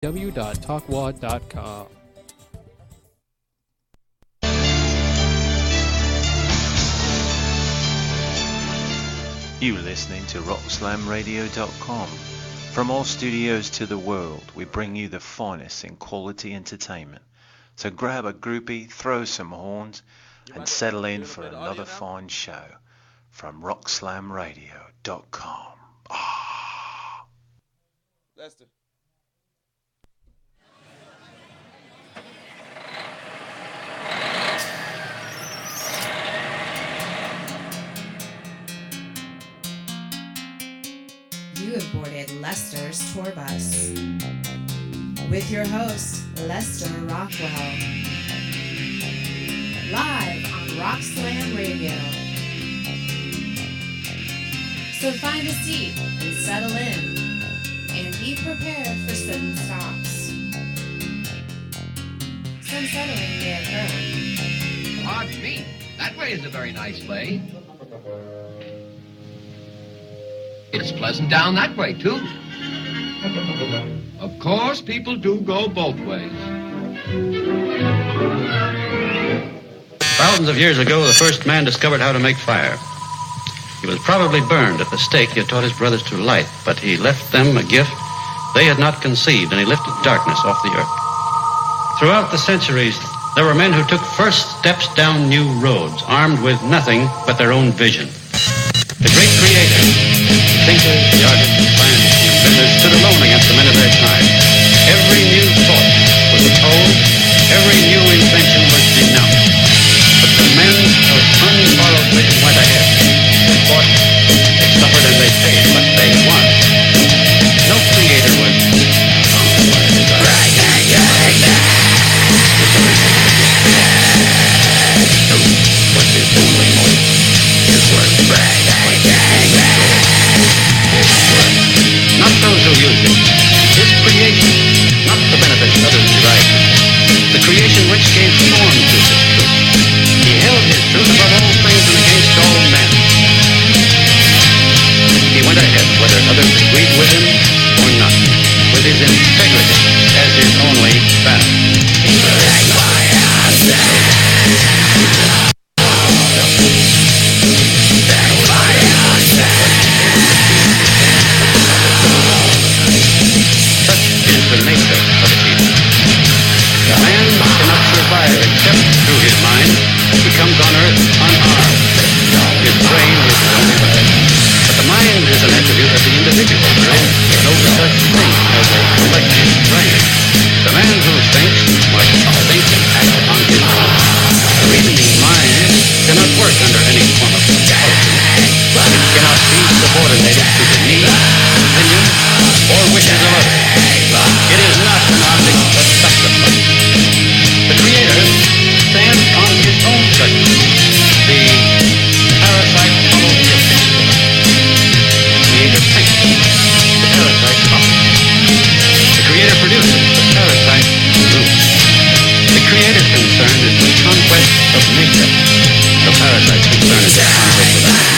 www.talkwad.com. You listening to RockSlamRadio.com. From all studios to the world, we bring you the finest in quality entertainment. So grab a groupie, throw some horns, and settle in for another fine show from RockSlamRadio.com. Ah. Lester. You have boarded Lester's tour bus with your host, Lester Rockwell, live on Rock Slam Radio. So find a seat and settle in, and be prepared for sudden stops. Some settling may occur. Pardon me, that way is a very nice way. It's pleasant down that way, too. Of course, people do go both ways. Thousands of years ago, the first man discovered how to make fire. He was probably burned at the stake he had taught his brothers to light, but he left them a gift they had not conceived, and he lifted darkness off the earth. Throughout the centuries, there were men who took first steps down new roads, armed with nothing but their own vision. The great creator, the thinkers, the artists, the scientists, the inventors stood alone against the men of their time. Every new thought was opposed, every new invention was denounced. But the men of unborrowed vision went ahead. They fought, they suffered, and they paid, but they won. No creator was bound by a desire. What is only motive is worth brag. Not those who use it. His creation, not the benefits others derive from it. The creation which gave form to his truth. He held his truth above all things and against all men. He went ahead, whether others agreed with him or not, with his integrity as his only banner. The nature of achievement. A man cannot survive except through his mind. He comes on earth unarmed. His brain is his only weapon. But the mind is an attribute of the individual. There is no such thing as a collective brain. The man who thinks must think and act on his own. The reasoning mind cannot work under any form of compulsion. It cannot be subordinated to the needs, opinions, or wishes of others. It is not an object of sacrifice. The Creator stands on his own judgment. The parasite follows the opinion. The Creator thinks. The parasite follows. The Creator produces. The parasite rules. The Creator's concern is the conquest of nature. The parasite's concern is the conquest of man.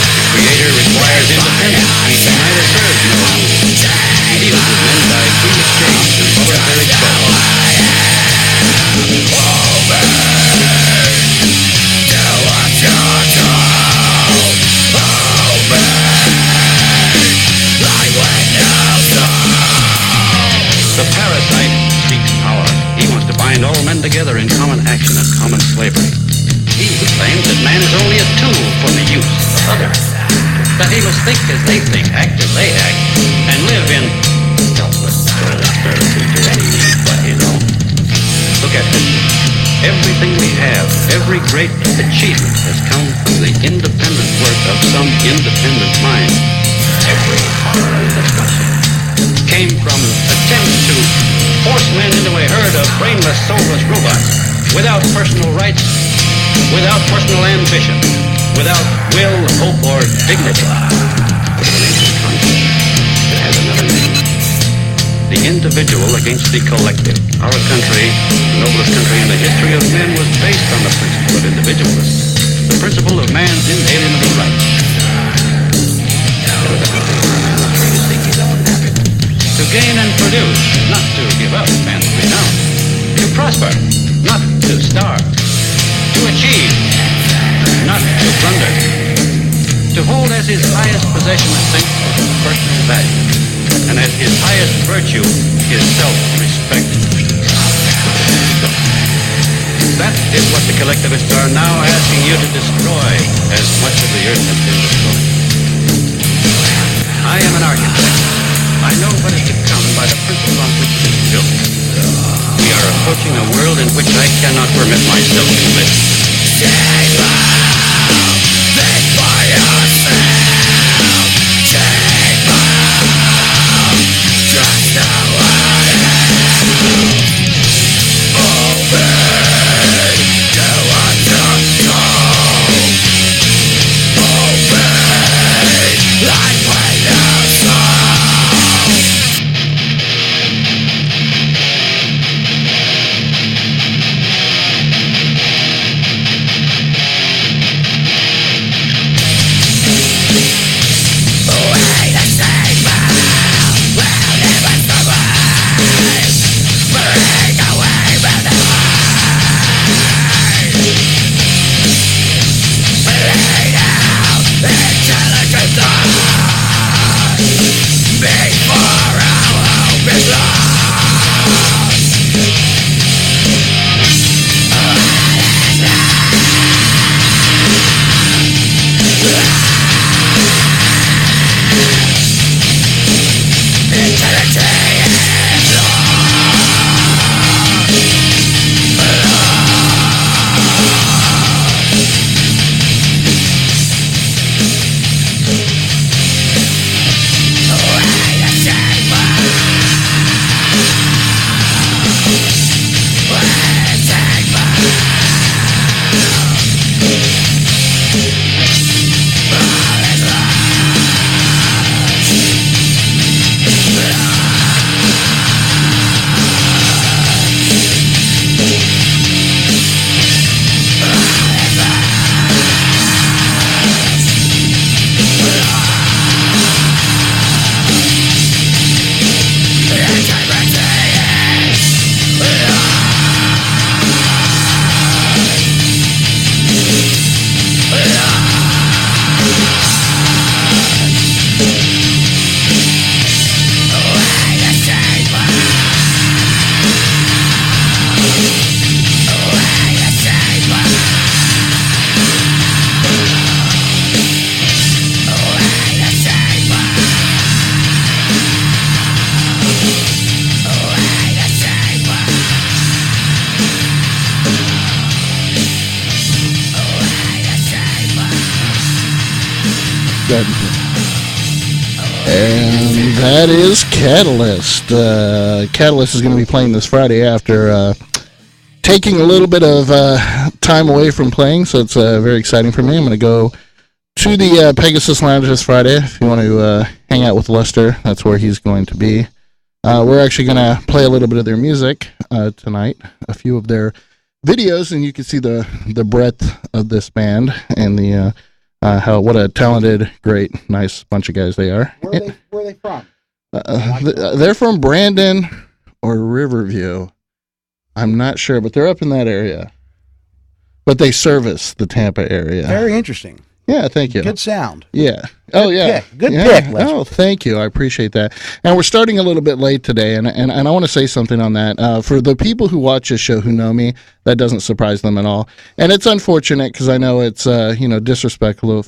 The Creator requires independence. He neither serves nor rules. He deals with men by free exchange and voluntary choice. The parasite seeks power. He wants to bind all men together in common action and common slavery. He claims that man is only a tool for the use of others. That he must think as they think, act as they act, and live in selfless prosperity to any but his own. Look at history. Everything we have, every great achievement has come from the independent work of some independent mind. Every horror and destruction came from attempts to force men into a herd of brainless, soulless robots, without personal rights, without personal ambition, without will, hope, or dignity. It has another name. The individual against the collective. Our country, the noblest country in the history of men, was based on the principle of individualism, the principle of man's inalienable rights. To gain and produce, not to give up and renounce. To prosper, not to starve. To achieve, not to plunder. To hold as his highest possession a sense of personal value, and as his highest virtue his self-respect. That is what the collectivists are now asking you to destroy, as much of the earth has been destroyed. I am an architect. I know what is to come by the principle on which it is built. We are approaching a world in which I cannot permit myself to live. And that is Catalyst. Catalyst is going to be playing this Friday after taking a little bit of time away from playing, so it's very exciting for me. I'm going to go to the Pegasus Lounge this Friday. If you want to hang out with Lester, that's where he's going to be. We're actually going to play a little bit of their music tonight, a few of their videos, and you can see the breadth of this band and the what a talented, great, nice bunch of guys they are. Where are they from? They're from Brandon or Riverview. I'm not sure, but they're up in that area. But they service the Tampa area. Very interesting. Yeah, thank you. Good sound. Yeah. Oh, yeah. Good pick. Oh, thank you. I appreciate that. And we're starting a little bit late today, and I want to say something on that. For the people who watch this show who know me, that doesn't surprise them at all. And it's unfortunate because I know it's disrespectful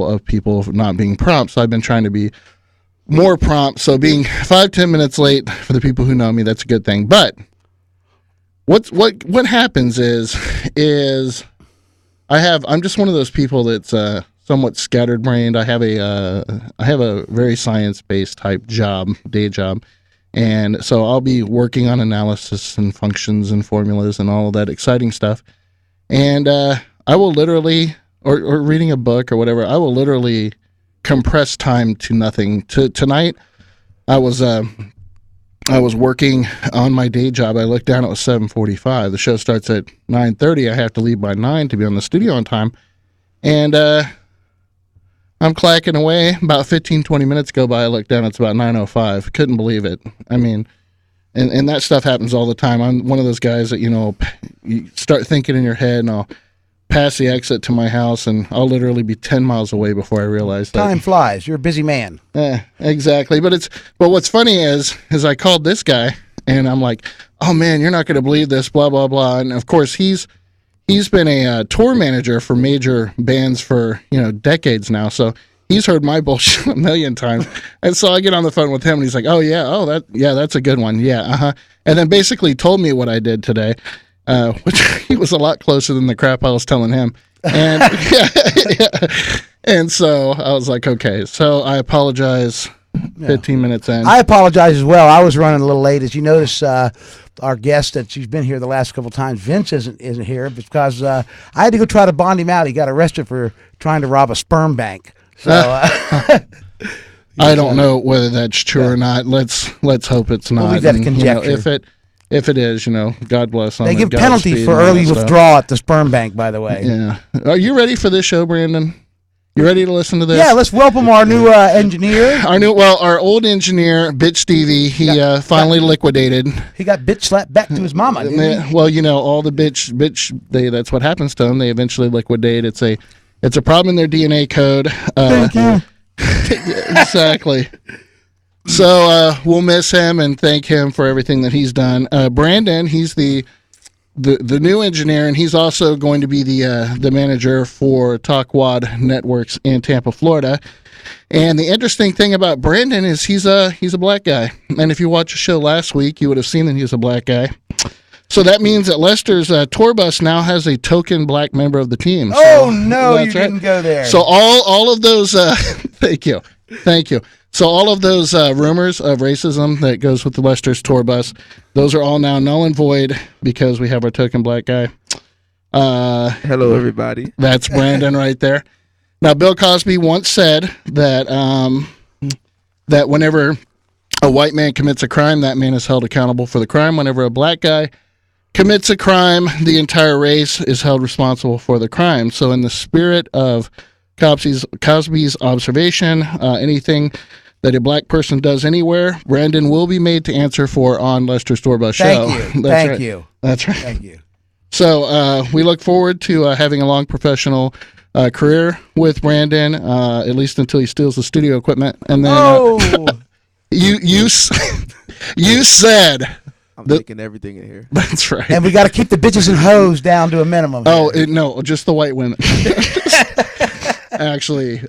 of people not being prompt, so I've been trying to be more prompt. So being 5-10 minutes late, for the people who know me, that's a good thing. But what happens is I'm just one of those people that's somewhat scattered-brained. I have a very science-based type day job, and so I'll be working on analysis and functions and formulas and all of that exciting stuff. And I will literally, or reading a book or whatever, I will literally compress time to nothing. Tonight, I was working on my day job. I looked down, it was 7:45. The show starts at 9:30. I have to leave by 9 to be on the studio on time. And I'm clacking away. About 15, 20 minutes go by. I look down. It's about 9:05. Couldn't believe it. I mean, and that stuff happens all the time. I'm one of those guys that, you start thinking in your head, and I'll pass the exit to my house, and I'll literally be 10 miles away before I realize that. Time flies. You're a busy man. Exactly. But what's funny is I called this guy, and I'm like, oh, man, you're not going to believe this, blah, blah, blah. And, of course, he's been a tour manager for major bands for, decades now. So he's heard my bullshit a million times. And so I get on the phone with him, and he's like, that's a good one. Yeah, uh-huh. And then basically told me what I did today, which he was a lot closer than the crap I was telling him. And, and so I was like, okay, so I apologize. 15 minutes in. I apologize as well. I was running a little late. As you notice, our guest that she's been here the last couple of times, Vince isn't here because I had to go try to bond him out. He got arrested for trying to rob a sperm bank. So I don't know whether that's true or not. Let's hope it's not. We'll leave that to conjecture. If it is, God bless them. They give penalty for early withdrawal at the sperm bank, by the way. Yeah. Are you ready for this show, Brandon? You ready to listen to this? Yeah, let's welcome our new engineer. Our old engineer, Bitch Stevie, he finally liquidated. He got bitch slapped back to his mama, didn't he? Well, all the bitch, that's what happens to them. They eventually liquidate. It's a problem in their DNA code. Thank you. Exactly. So we'll miss him and thank him for everything that he's done. Brandon, he's the new engineer, and he's also going to be the manager for Talkwad Networks in Tampa, Florida. And the interesting thing about Brandon is he's a black guy. And if you watched the show last week, you would have seen that he was a black guy. So that means that Lester's tour bus now has a token black member of the team. Oh, no, you didn't go there. So all of those, thank you. So all of those rumors of racism that goes with the Lester's tour bus, those are all now null and void because we have our token black guy. Hello, everybody. That's Brandon right there. Now, Bill Cosby once said that that whenever a white man commits a crime, that man is held accountable for the crime. Whenever a black guy commits a crime, the entire race is held responsible for the crime. So in the spirit of Cosby's observation, anything that a black person does anywhere, Brandon will be made to answer for on Lester's Tour Bus Show. Thank you. That's right. Thank you. So we look forward to having a long professional career with Brandon, at least until he steals the studio equipment. And then you said... I'm taking everything in here. That's right. And we got to keep the bitches and hoes down to a minimum. No, just the white women. Actually,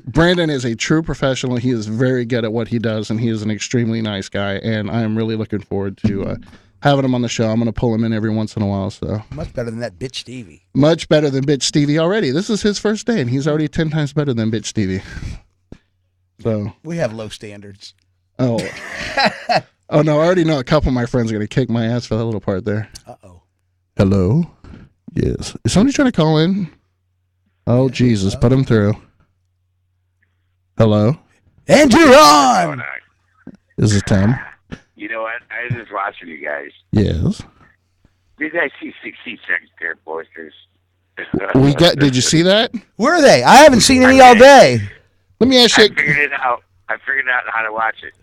Brandon is a true professional. He is very good at what he does, and he is an extremely nice guy. And I am really looking forward to having him on the show. I'm going to pull him in every once in a while. So much better than that bitch Stevie. Much better than bitch Stevie already. This is his first day, and he's already 10 times better than bitch Stevie. So we have low standards. Oh. Oh, no, I already know a couple of my friends are going to kick my ass for that little part there. Uh-oh. Hello? Yes. Is somebody trying to call in? Oh, Jesus, put him through. Hello? Andrew on! This is Tim. You know what? I was just watching you guys. Yes. Did I see 60 Second pair of posters? Did you see that? Where are they? I haven't seen any all day. Let me ask you. I figured out how to watch it.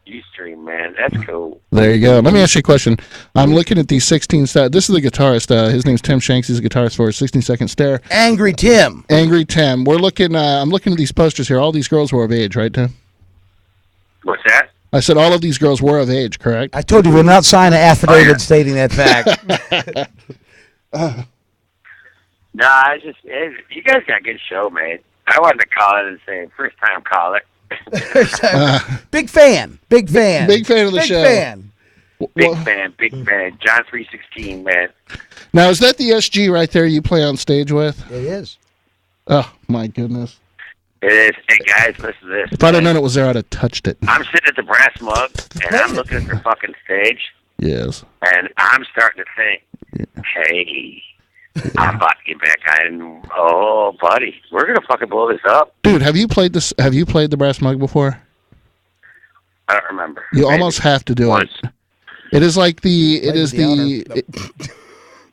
Ustream, man. That's cool. There you go. Let me ask you a question. I'm looking at these 16 This is the guitarist. His name's Tim Shanks. He's a guitarist for 16 Second Stare. Angry Tim. We're looking. I'm looking at these posters here. All these girls were of age, right, Tim? What's that? I said all of these girls were of age, correct? I told you we'll not sign an affidavit stating that fact. No, you guys got a good show, man. I wanted to call in and say first time caller. Big fan. Big fan of the show. Big fan. John 3:16, man. Now, is that the SG right there you play on stage with? It is. Oh, my goodness. It is. Hey, guys, listen to this. If I'd have known it was there, I'd have touched it. I'm sitting at the Brass Mug, and I'm looking at the fucking stage. Yes. And I'm starting to think, hey... I'm about to get back on. Oh, buddy, we're gonna fucking blow this up, dude. Have you played this? Have you played the Brass Mug before? I don't remember. You almost have to do it. It is like the.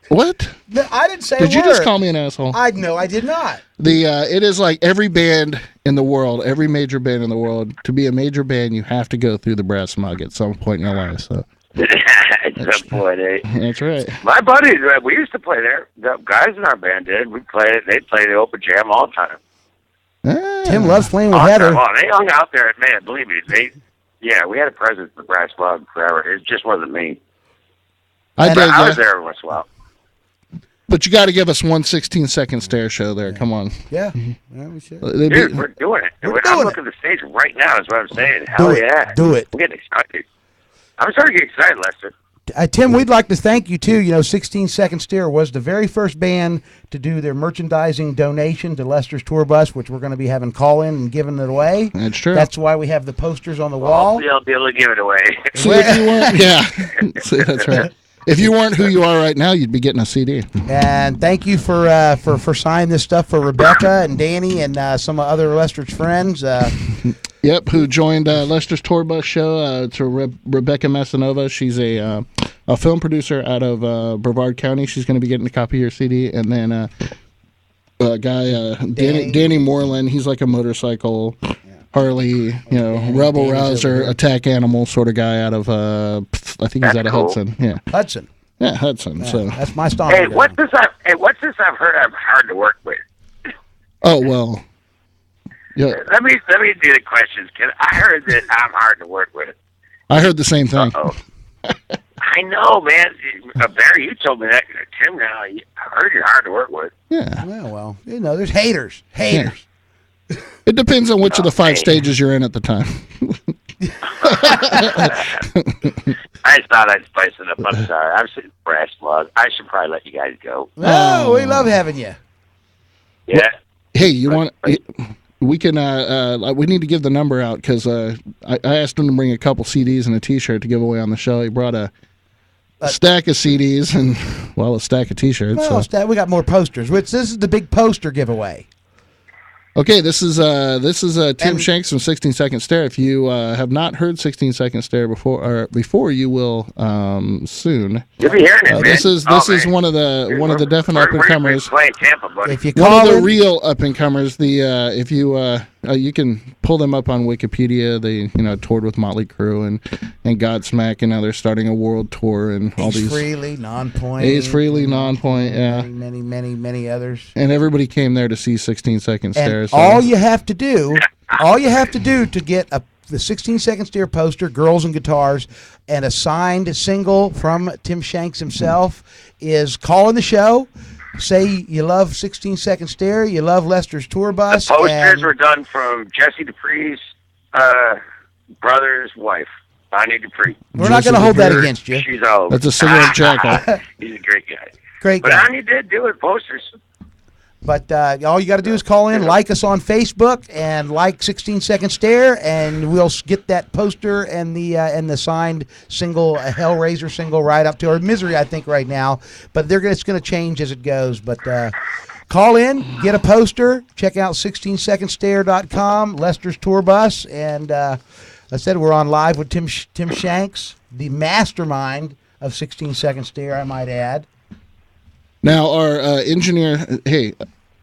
What? No, I didn't say Did a you word. just call me an asshole? No, I did not. It is like every band in the world, every major band in the world. To be a major band, you have to go through the brass mug at some point in your life. So At some point, eh? that's right. My buddies, we used to play there. The guys in our band did. We played. They played the open jam all the time. Tim loves playing with All the Heather. time. Oh, they hung out there, man. Believe me, we had a presence for brass mug forever. It just wasn't me. I did. I was there every once in a while. But you got to give us one 16-second stare show there. Come on. Yeah, we should. Dude, we're doing it. We're I'm doing looking at the stage right now, is what I'm saying. Do Hell it. yeah. Do it. I'm getting excited. I'm starting to get excited, Lester. Tim, we'd like to thank you too. 16 Second Stare was the very first band to do their merchandising donation to Lester's Tour Bus, which we're going to be having call in and giving it away. That's true. That's why we have the posters on the wall. Hopefully I'll be able to give it away. See, if you weren't, yeah. See, that's right. If you weren't who you are right now, you'd be getting a CD. And thank you for signing this stuff for Rebecca and Danny and some other Lester's friends. Yep, who joined Lester's Tour Bus show. It's Rebecca Massanova. She's a film producer out of Brevard County. She's going to be getting a copy of your CD. And then a guy, Danny Moreland. He's like a motorcycle, Harley, rebel rouser, attack animal sort of guy out of, I think he's out of Hudson. Yeah. Hudson. Yeah, Hudson. Yeah, So that's my style. Hey, what's this I've heard I'm hard to work with? Oh, well. Yeah, Let me do the questions, kid. I heard that I'm hard to work with. I heard the same thing. Oh, I know, man. Barry, you told me that. Tim, now I heard you're hard to work with. Yeah. Well, there's haters. Haters. It depends on which of the 5 stages you're in at the time. I just thought I'd spice it up. I'm sorry. I'm sitting brass mug. I should probably let you guys go. No, we love having you. Yeah. Hey, you want? We can. We need to give the number out because I asked him to bring a couple CDs and a T-shirt to give away on the show. He brought a stack of CDs and a stack of T-shirts. Well, we got more posters. This is the big poster giveaway. Okay, this is Tim Shanks from 16 Second Stare. If you have not heard 16 Second Stare before, you will soon. You'll be hearing it, man. This is one of the definite up and comers. Playing Tampa, buddy. If you One call of the in, real up and comers. If you can pull them up on Wikipedia. They toured with Motley Crue and Godsmack, and now they're starting a world tour and all these. Freely, Non-Point. Ace Freely, Non-Point, yeah. Many others. And everybody came there to see 16 Second Stare. And all you have to do to get the 16 Second Stare poster, Girls and Guitars, and a signed single from Tim Shanks himself is call in the show. Say you love 16 Second Stare, you love Lester's Tour Bus. The posters were done from Jesse Dupree's brother's wife, Bonnie Dupree. We're not going to hold that against you. She's all over. That's a cigarette jackal. He's a great guy. Great But guy. Anya did do it, posters. But all you got to do is call in, like us on Facebook, and like 16 Second Stare, and we'll get that poster and the signed single, a Hellraiser single, right up to our Misery, I think, right now. But it's going to change as it goes. But call in, get a poster, check out 16secondstare.com, Lester's Tour Bus, and I said we're on live with Tim Shanks, the mastermind of 16 Second Stare, I might add. Now, our engineer,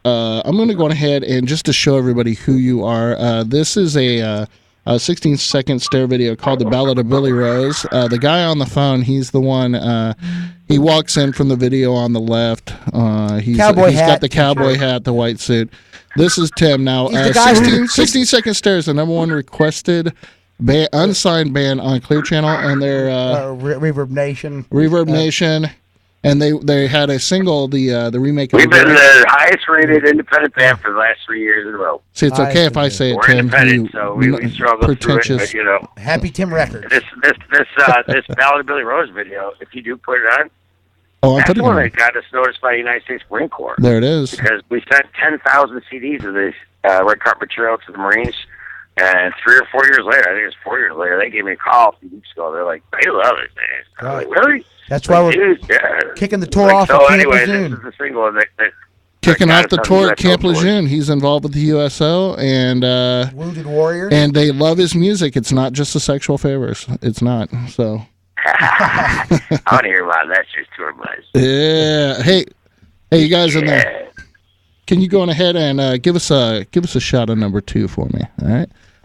I'm going to go ahead and just to show everybody who you are, this is a 16-second Stare video called The Ballad of Billy Rose. The guy on the phone, he's the one, he walks in from the video on the left. He's got the cowboy hat, the white suit. This is Tim. Now, 16 Stare is the number one requested unsigned band on Clear Channel, and they're Reverb Nation. And they had a single, the remake of. We've been the highest rated independent band for the last 3 years in a row. See, it's okay if I say it, We're Tim. independent, so we struggle through it. But, Happy Tim Records. This Ballad of Billy Rose video, if you do put it on, that's one that got us noticed by the United States Marine Corps. There it is. Because we sent 10,000 CDs of this red carpet material to the Marines, and 3 or 4 years later, I think it was 4 years later, they gave me a call a few weeks ago. They're like, they love it, man. I'm like, really? That's why we're kicking the tour off at Camp Lejeune. This is the single that kicking off the tour at Camp Lejeune. He's involved with the USO and Wounded Warrior. And they love his music. It's not just the sexual favors. It's not. So I want to hear about Lester's tour bus. Yeah. Hey, you guys in there? Can you go on ahead and give us a shot of number 2 for me?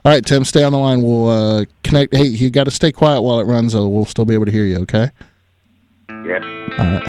All right, Tim, stay on the line. We'll connect. Hey, you got to stay quiet while it runs, or we'll still be able to hear you. Okay. Yeah. All right.